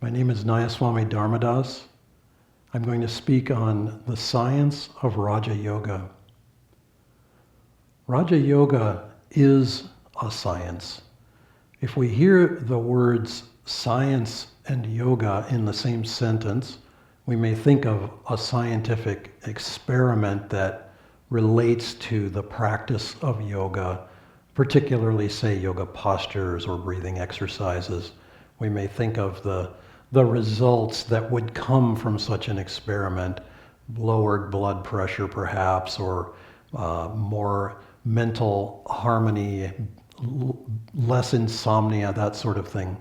My name is Nayaswami Dharmadas. I'm going to speak on the science of Raja Yoga. Raja Yoga is a science. If we hear the words science and yoga in the same sentence, we may think of a scientific experiment that relates to the practice of yoga, particularly, say, yoga postures or breathing exercises. We may think of the results that would come from such an experiment, lowered blood pressure perhaps, or more mental harmony, less insomnia, that sort of thing.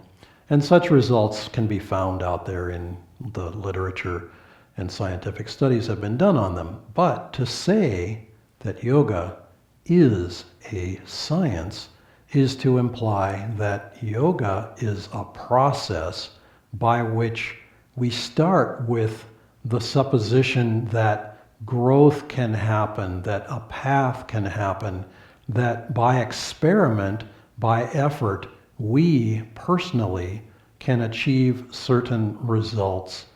And such results can be found out there in the literature, and scientific studies have been done on them. But to say that yoga is a science is to imply that yoga is a process by which we start with the supposition that growth can happen, that a path can happen, that by experiment, by effort, we personally can achieve certain results.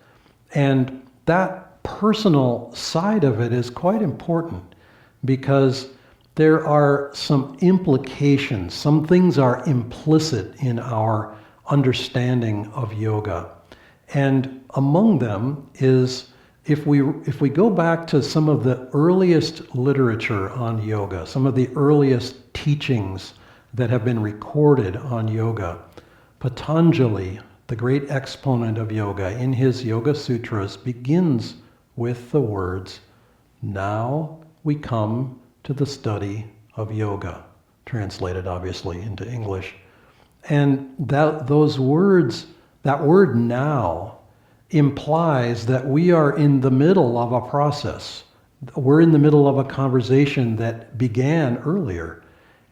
And that personal side of it is quite important because there are some implications, some things are implicit in our understanding of yoga. And among them is, if we go back to some of the earliest literature on yoga, some of the earliest teachings that have been recorded on yoga, Patanjali, the great exponent of yoga, in his Yoga Sutras begins with the words, "Now we come to the study of yoga," translated obviously into English. And that word "now" implies that we are in the middle of a process. We're in the middle of a conversation that began earlier.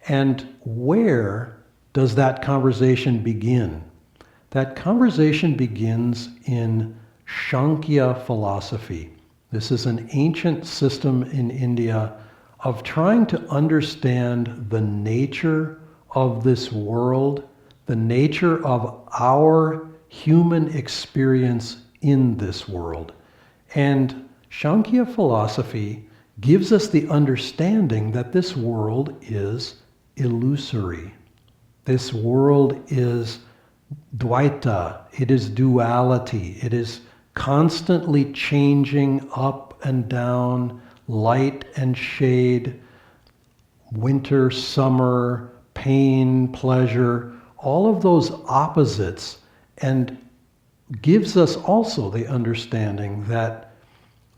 And where does that conversation begin? That conversation begins in Shankya philosophy. This is an ancient system in India of trying to understand the nature of this world, the nature of our human experience in this world. And Sankhya philosophy gives us the understanding that this world is illusory. This world is Dvaita, it is duality, it is constantly changing up and down, light and shade, winter, summer, pain, pleasure, all of those opposites, and gives us also the understanding that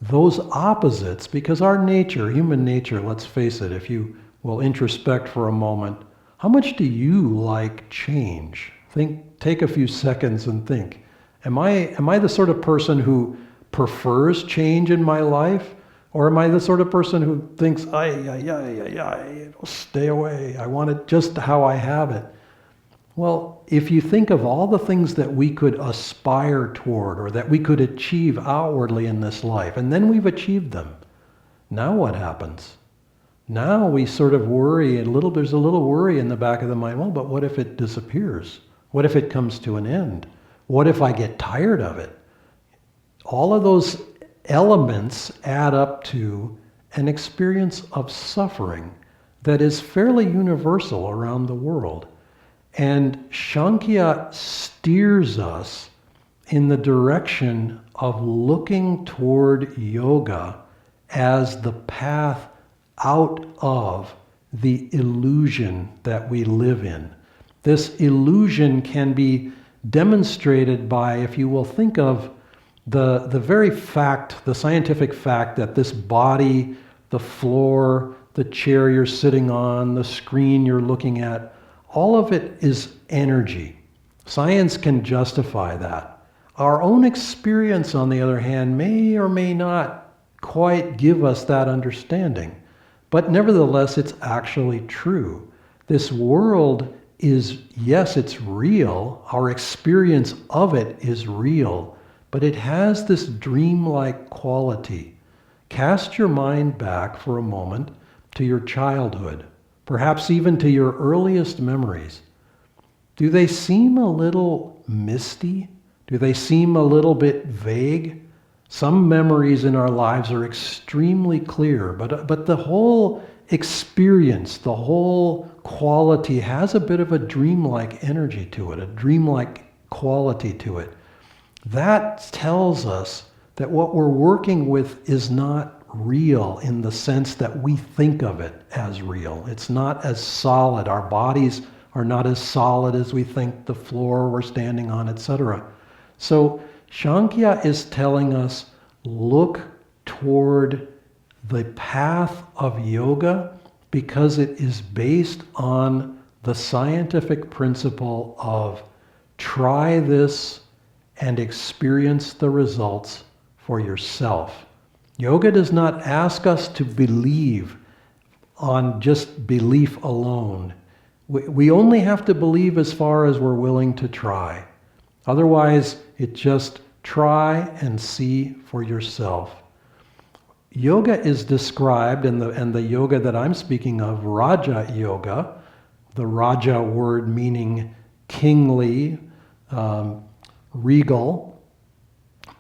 those opposites, because our nature, human nature, let's face it, if you will introspect for a moment, how much do you like change? Take a few seconds and think. Am I the sort of person who prefers change in my life? Or am I the sort of person who thinks, stay away, I want it just how I have it? Well, if you think of all the things that we could aspire toward or that we could achieve outwardly in this life, and then we've achieved them, now what happens? Now we sort of worry there's a little worry in the back of the mind, well, but what if it disappears? What if it comes to an end? What if I get tired of it? All of those elements add up to an experience of suffering that is fairly universal around the world. And Sankhya steers us in the direction of looking toward yoga as the path out of the illusion that we live in. This illusion can be demonstrated by, if you will think of the very fact, the scientific fact that this body, the floor, the chair you're sitting on, the screen you're looking at, all of it is energy. Science can justify that. Our own experience, on the other hand, may or may not quite give us that understanding. But nevertheless, it's actually true. This world is, yes, it's real. Our experience of it is real. But it has this dreamlike quality. Cast your mind back for a moment to your childhood, perhaps even to your earliest memories. Do they seem a little misty? Do they seem a little bit vague? Some memories in our lives are extremely clear, but the whole experience, the whole quality has a bit of a dreamlike energy to it, a dreamlike quality to it. That tells us that what we're working with is not real in the sense that we think of it as real. It's not as solid. Our bodies are not as solid as we think the floor we're standing on, etc. So Sankhya is telling us, look toward the path of yoga because it is based on the scientific principle of try this and experience the results for yourself. Yoga does not ask us to believe on just belief alone. We only have to believe as far as we're willing to try. Otherwise, it's just try and see for yourself. Yoga is described, and the yoga that I'm speaking of, Raja Yoga, the Raja word meaning kingly, regal.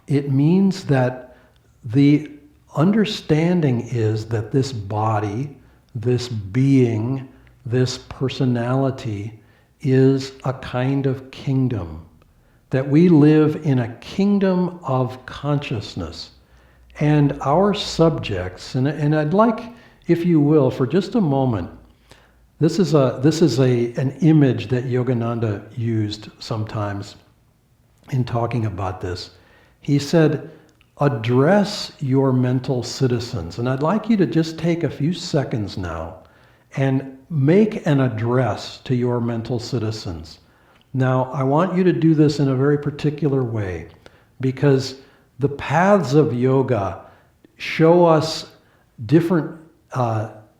It means that the understanding is that this body, this being, this personality is a kind of kingdom. That we live in a kingdom of consciousness. And our subjects, and I'd like, if you will, for just a moment, this is an image that Yogananda used sometimes in talking about this. He said, address your mental citizens. And I'd like you to just take a few seconds now and make an address to your mental citizens. Now, I want you to do this in a very particular way because the paths of yoga show us different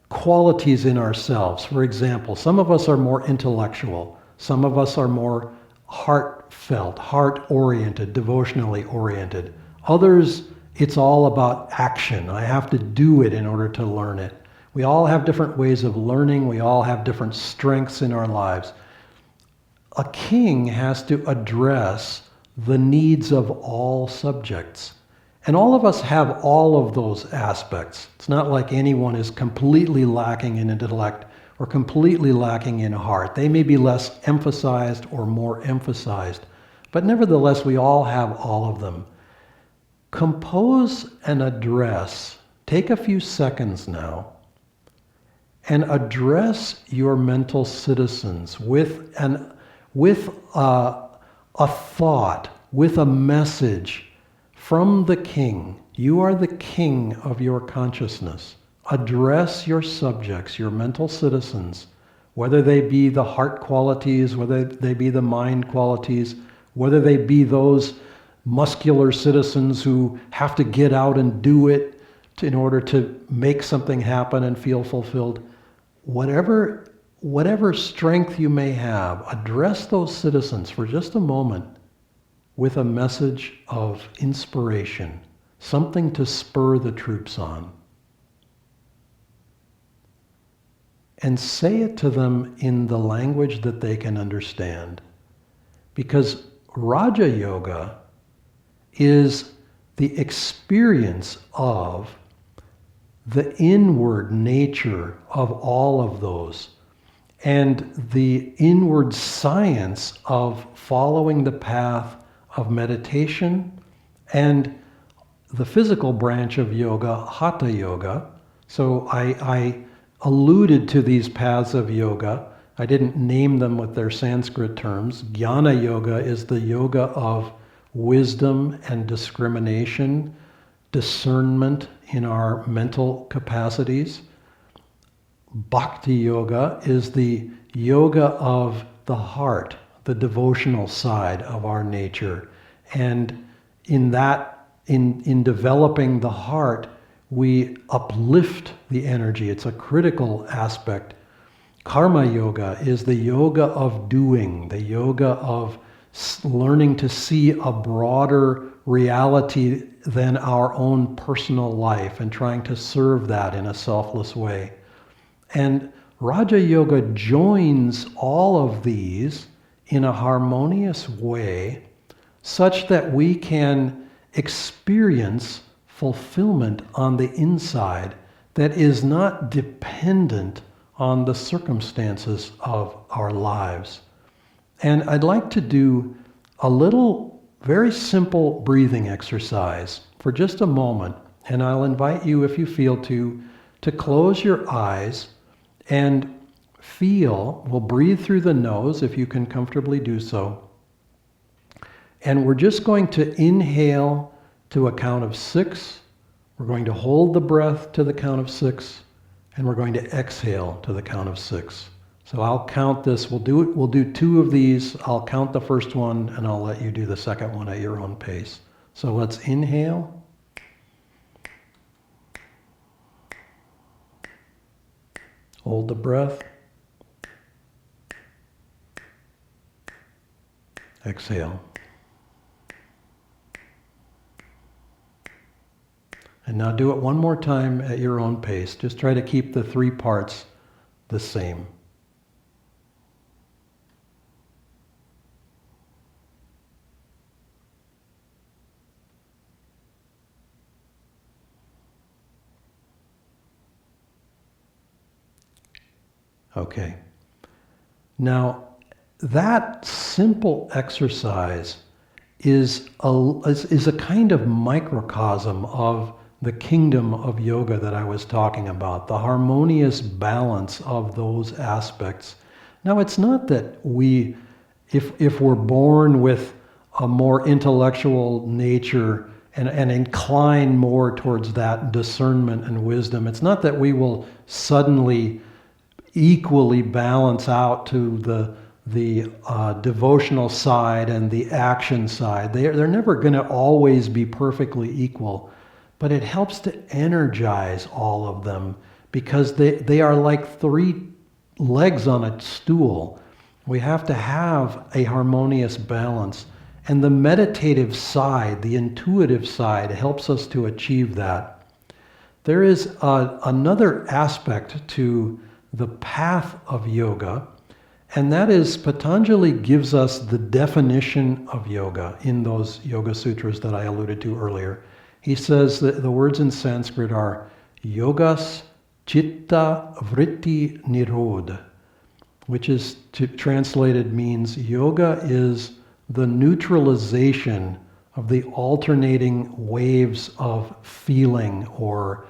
qualities in ourselves. For example, some of us are more intellectual. Some of us are more heartfelt, heart-oriented, devotionally oriented. Others, it's all about action. I have to do it in order to learn it. We all have different ways of learning. We all have different strengths in our lives. A king has to address the needs of all subjects. And all of us have all of those aspects. It's not like anyone is completely lacking in intellect or completely lacking in heart. They may be less emphasized or more emphasized. But nevertheless, we all have all of them. Compose an address. Take a few seconds now and address your mental citizens with a thought, with a message from the king. You are the king of your consciousness. Address your subjects, your mental citizens, whether they be the heart qualities, whether they be the mind qualities, whether they be those muscular citizens who have to get out and do it in order to make something happen and feel fulfilled. Whatever strength you may have, address those citizens for just a moment with a message of inspiration, something to spur the troops on. And say it to them in the language that they can understand. Because Raja Yoga is the experience of the inward nature of all of those and the inward science of following the path of meditation and the physical branch of yoga, Hatha Yoga. So I alluded to these paths of yoga. I didn't name them with their Sanskrit terms. Jnana Yoga is the yoga of wisdom and discrimination, discernment in our mental capacities. Bhakti Yoga is the yoga of the heart, the devotional side of our nature. And in developing the heart, we uplift the energy. It's a critical aspect. Karma Yoga is the yoga of doing, the yoga of learning to see a broader reality than our own personal life and trying to serve that in a selfless way. And Raja Yoga joins all of these in a harmonious way such that we can experience fulfillment on the inside that is not dependent on the circumstances of our lives. And I'd like to do a little very simple breathing exercise for just a moment. And I'll invite you, if you feel to close your eyes and feel. We'll breathe through the nose if you can comfortably do so. And we're just going to inhale to a count of 6. We're going to hold the breath to the count of 6. And we're going to exhale to the count of 6. So I'll count this. We'll do 2 of these. I'll count the first one and I'll let you do the second one at your own pace. So let's inhale. Hold the breath. Exhale. And now do it one more time at your own pace. Just try to keep the 3 parts the same. Okay. Now, that simple exercise is a kind of microcosm of the kingdom of yoga that I was talking about, the harmonious balance of those aspects. Now, it's not that if we're born with a more intellectual nature and incline more towards that discernment and wisdom, it's not that we will suddenly equally balance out to the devotional side and the action side. They're never going to always be perfectly equal, but it helps to energize all of them because they are like 3 legs on a stool. We have to have a harmonious balance, and the meditative side, the intuitive side, helps us to achieve that. There is another aspect to the path of yoga, and that is Patanjali gives us the definition of yoga in those Yoga Sutras that I alluded to earlier. He says that the words in Sanskrit are yogas chitta vritti nirodha, which is translated means yoga is the neutralization of the alternating waves of feeling or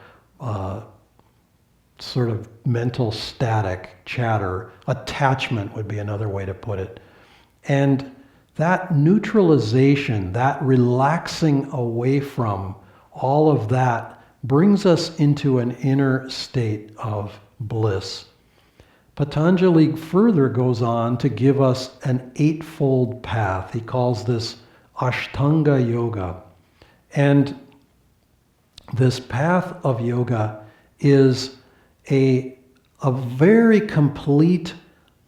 sort of mental static chatter. Attachment would be another way to put it. And that neutralization, that relaxing away from all of that brings us into an inner state of bliss. Patanjali further goes on to give us an 8-fold path. He calls this Ashtanga yoga. And this path of yoga is a very complete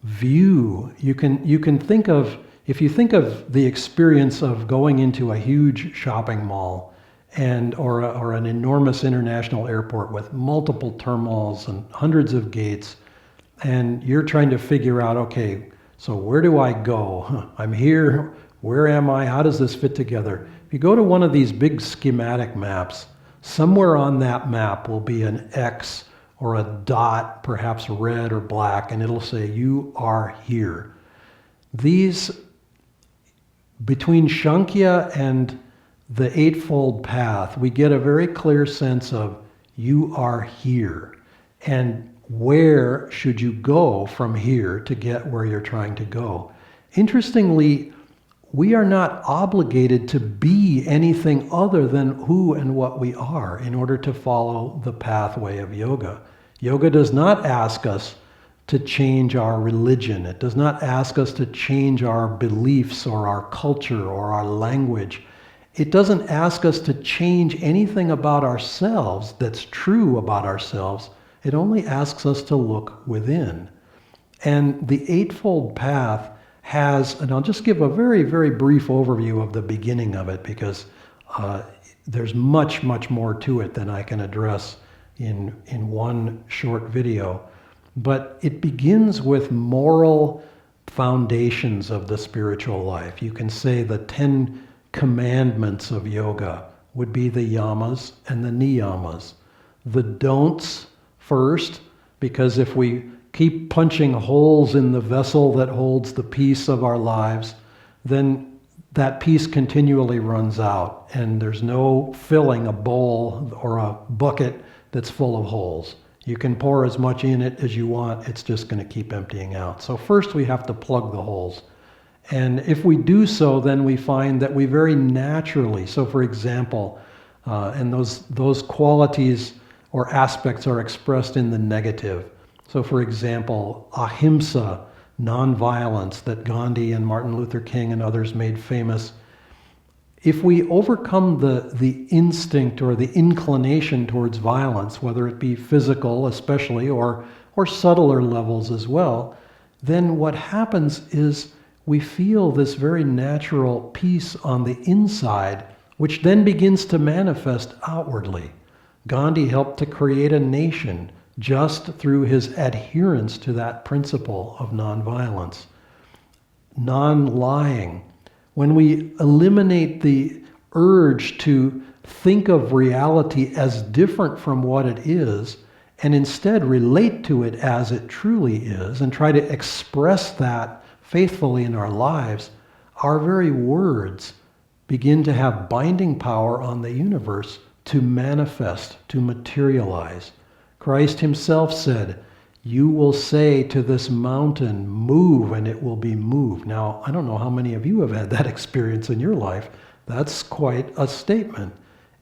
view. You can think of, if you think of the experience of going into a huge shopping mall or an enormous international airport with multiple terminals and hundreds of gates, and you're trying to figure out, okay, so where do I go? I'm here, where am I? How does this fit together? If you go to one of these big schematic maps, somewhere on that map will be an X or a dot, perhaps red or black, and it'll say, you are here. These, between Sankhya and the Eightfold Path, we get a very clear sense of you are here. And where should you go from here to get where you're trying to go? Interestingly, we are not obligated to be anything other than who and what we are in order to follow the pathway of yoga. Yoga does not ask us to change our religion. It does not ask us to change our beliefs or our culture or our language. It doesn't ask us to change anything about ourselves that's true about ourselves. It only asks us to look within. And the Eightfold Path has, and I'll just give a very, very brief overview of the beginning of it because there's much, much more to it than I can address in one short video. But it begins with moral foundations of the spiritual life. You can say the 10 commandments of yoga would be the yamas and the niyamas. The don'ts first, because if we keep punching holes in the vessel that holds the peace of our lives, then that peace continually runs out, and there's no filling a bowl or a bucket that's full of holes. You can pour as much in it as you want, it's just going to keep emptying out. So first we have to plug the holes. And if we do so, then we find that we very naturally, so for example, and those qualities or aspects are expressed in the negative. So for example, ahimsa, nonviolence, that Gandhi and Martin Luther King and others made famous. If we overcome the instinct or the inclination towards violence, whether it be physical especially or subtler levels as well, then what happens is we feel this very natural peace on the inside, which then begins to manifest outwardly. Gandhi helped to create a nation just through his adherence to that principle of nonviolence. Non-lying. When we eliminate the urge to think of reality as different from what it is, and instead relate to it as it truly is, and try to express that faithfully in our lives, our very words begin to have binding power on the universe to manifest, to materialize. Christ himself said, "You will say to this mountain, move, and it will be moved." Now, I don't know how many of you have had that experience in your life. That's quite a statement.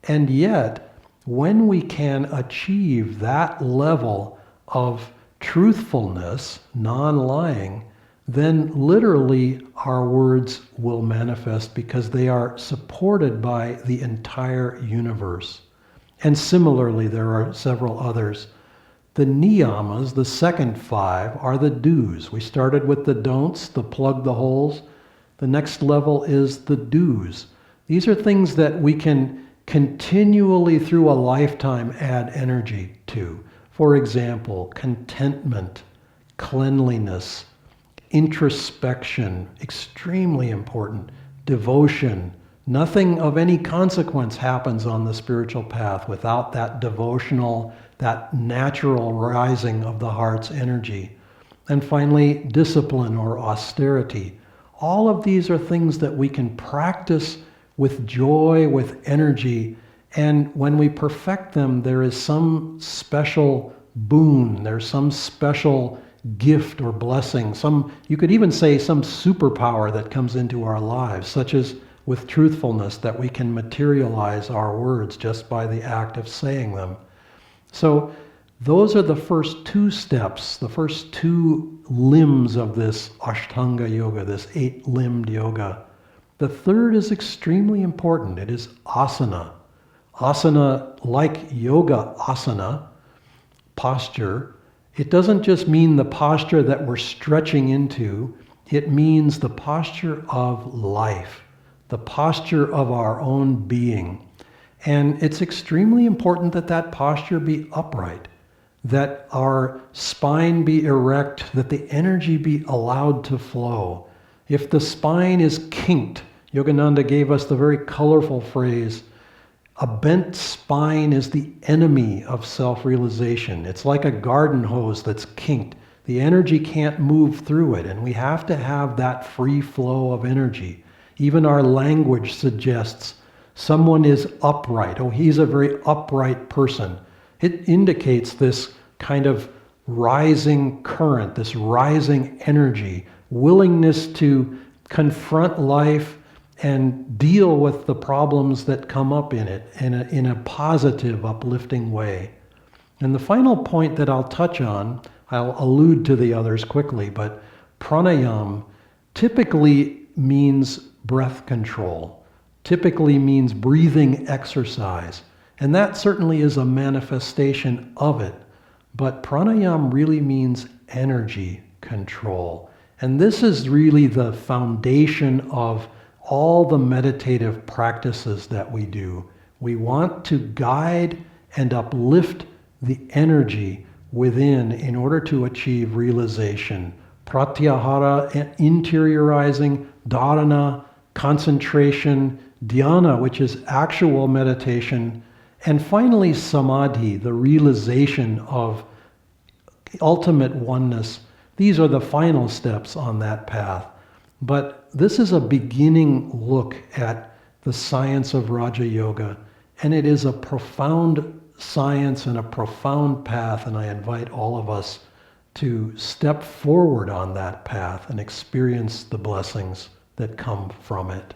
And yet, when we can achieve that level of truthfulness, non-lying, then literally our words will manifest because they are supported by the entire universe. And similarly, there are several others. The niyamas, the second 5, are the do's. We started with the don'ts, the plug the holes. The next level is the do's. These are things that we can continually through a lifetime add energy to. For example, contentment, cleanliness, introspection, extremely important, devotion. Nothing of any consequence happens on the spiritual path without that devotional, that natural rising of the heart's energy. And finally, discipline or austerity. All of these are things that we can practice with joy, with energy, and when we perfect them, there is some special boon, there's some special gift or blessing, you could even say some superpower that comes into our lives, such as with truthfulness, that we can materialize our words just by the act of saying them. So those are the first 2 steps, the first 2 limbs of this Ashtanga yoga, this 8-limbed yoga. The third is extremely important. It is asana. Asana, like yoga asana, posture, it doesn't just mean the posture that we're stretching into, it means the posture of life, the posture of our own being. And it's extremely important that that posture be upright, that our spine be erect, that the energy be allowed to flow. If the spine is kinked, Yogananda gave us the very colorful phrase, a bent spine is the enemy of self-realization. It's like a garden hose that's kinked. The energy can't move through it, and we have to have that free flow of energy. Even our language suggests someone is upright. Oh, he's a very upright person. It indicates this kind of rising current, this rising energy, willingness to confront life and deal with the problems that come up in it in a positive, uplifting way. And the final point that I'll touch on, I'll allude to the others quickly, but pranayama typically means breath control, typically means breathing exercise. And that certainly is a manifestation of it. But pranayama really means energy control. And this is really the foundation of all the meditative practices that we do. We want to guide and uplift the energy within in order to achieve realization. Pratyahara, interiorizing, dharana, concentration, dhyana, which is actual meditation, and finally samadhi, the realization of ultimate oneness. These are the final steps on that path. But this is a beginning look at the science of Raja Yoga, and it is a profound science and a profound path, and I invite all of us to step forward on that path and experience the blessings that come from it.